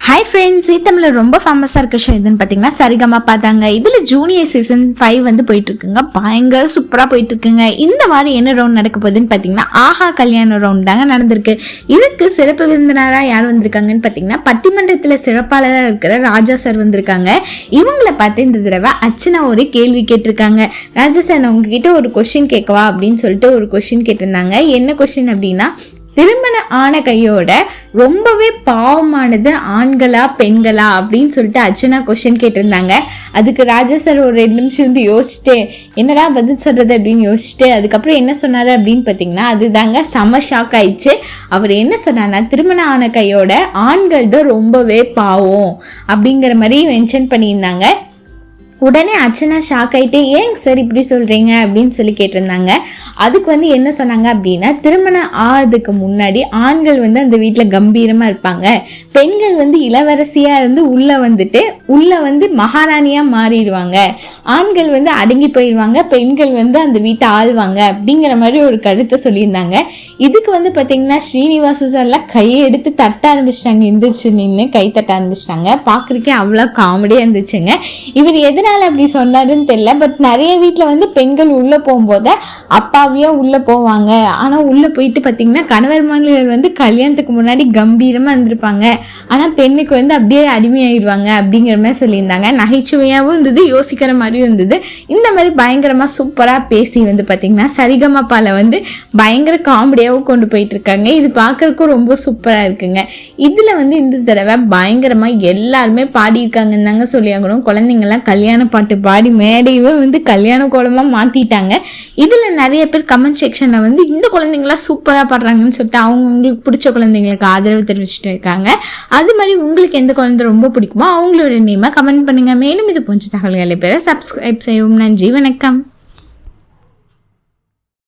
Hi friends, தமிழில் ரொம்ப ஃபேமஸாக இருக்க ஷோ எதுன்னு பார்த்தீங்கன்னா சரிகமா பார்த்தாங்க. இதில் ஜூனியர் சீசன் 5 வந்து போயிட்டுருக்குங்க. பயங்கர சூப்பராக போயிட்டுருக்குங்க. இந்த மாதிரி என்ன ரவுண்ட் நடக்க போகுதுன்னு பார்த்தீங்கன்னா ஆஹா கல்யாண ரவுண்ட் தாங்க நடந்திருக்கு. இதுக்கு சிறப்பு விருந்தினராக யார் வந்திருக்காங்கன்னு பார்த்தீங்கன்னா பட்டிமன்றத்தில் சிறப்பாளராக இருக்கிற ராஜா சார் வந்திருக்காங்க. இவங்களை பார்த்து இந்த தடவை அர்ச்சனா ஒரு கேள்வி கேட்டிருக்காங்க. ராஜா சார், நான் உங்ககிட்ட ஒரு கொஸ்டின் கேட்கவா அப்படின்னு சொல்லிட்டு ஒரு கொஸ்டின் கேட்டிருந்தாங்க. என்ன கொஸ்டின் அப்படின்னா, திருமண ஆன கையோட ரொம்பவே பாவமானது ஆண்களா பெண்களா அப்படின்னு சொல்லிட்டு அர்ச்சனா கொஸ்டின் கேட்டிருந்தாங்க. அதுக்கு ராஜா சார் ஒரு 2 நிமிஷம் வந்து யோசிச்சுட்டு என்னடா பதில் சொல்றது அப்படின்னு யோசிச்சுட்டு அதுக்கப்புறம் என்ன சொன்னாரு அப்படின்னு பார்த்தீங்கன்னா, அதுதாங்க செம ஷாக் ஆயிடுச்சு. அவர் என்ன சொன்னார்னா, திருமண ஆன கையோட ஆண்கள் தான் ரொம்பவே பாவம் அப்படிங்கிற மாதிரி மென்ஷன் பண்ணியிருந்தாங்க. உடனே அர்ச்சனா ஷாக் ஆகிட்டு, ஏங்க சார் இப்படி சொல்கிறீங்க அப்படின்னு சொல்லி கேட்டிருந்தாங்க. அதுக்கு வந்து என்ன சொன்னாங்க அப்படின்னா, திருமணம் ஆகிறதுக்கு முன்னாடி ஆண்கள் வந்து அந்த வீட்டில் கம்பீரமாக இருப்பாங்க, பெண்கள் வந்து இளவரசியாக இருந்து உள்ளே வந்து மகாராணியாக மாறிடுவாங்க, ஆண்கள் வந்து அடங்கி போயிடுவாங்க, பெண்கள் வந்து அந்த வீட்டை ஆள்வாங்க அப்படிங்கிற மாதிரி ஒரு கருத்தை சொல்லியிருந்தாங்க. இதுக்கு வந்து பார்த்தீங்கன்னா ஸ்ரீனிவாசு சார்லாம் கையை எடுத்து தட்ட ஆரம்பிச்சிட்டாங்க. எந்திரிச்சு நின்று கை தட்ட ஆரம்பிச்சிட்டாங்க. பார்க்குறக்கே அவ்வளோ காமெடியாக இருந்துச்சுங்க. இவர் எதனால அப்படி சொன்னாருன்னு தெரியல. பட் நிறைய வீட்டில் வந்து பெண்கள் உள்ளே போகும்போது அப்பாவியாக உள்ளே போவாங்க. ஆனால் உள்ளே போயிட்டு பார்த்தீங்கன்னா கணவர் மாநிலர் வந்து கல்யாணத்துக்கு முன்னாடி கம்பீரமாக இருந்திருப்பாங்க, ஆனால் பெண்ணுக்கு வந்து அப்படியே அடிமையாயிடுவாங்க அப்படிங்கிற மாதிரி சொல்லியிருந்தாங்க. நகைச்சுவையாகவும் இருந்தது, யோசிக்கிற மாதிரியும் இருந்தது. இந்த மாதிரி பயங்கரமாக சூப்பராக பேசி வந்து பார்த்தீங்கன்னா சரிகமாப்பால வந்து பயங்கர காமெடியாகவும் கொண்டு போயிட்டு இருக்காங்க. இது பார்க்கறதுக்கும் ரொம்ப சூப்பராக இருக்குங்க. இதில் வந்து இந்த தடவை பயங்கரமாக எல்லாருமே பாடியிருக்காங்கன்னு தாங்க சொல்லியாகணும். குழந்தைங்கள்லாம் கல்யாண பாட்டு பாடி மேடையவே வந்து கல்யாண கோலமாக மாற்றிட்டாங்க. இதில் நிறைய பேர் கமெண்ட் செக்ஷனில் வந்து இந்த குழந்தைங்களாம் சூப்பராக பாடுறாங்கன்னு சொல்லிட்டு அவங்களுக்கு பிடிச்ச குழந்தைங்களுக்கு ஆதரவு தெரிவிச்சுட்டு இருக்காங்க. அது மாதிரி உங்களுக்கு எந்த குழந்தை ரொம்ப பிடிக்குமோ அவங்களோட நேமை கமெண்ட் பண்ணுங்கள். மேலும் இது போன்ற தகவல்களை பெற சப்ஸ்கிரைப் செய்வோம். நன்றி, வணக்கம்.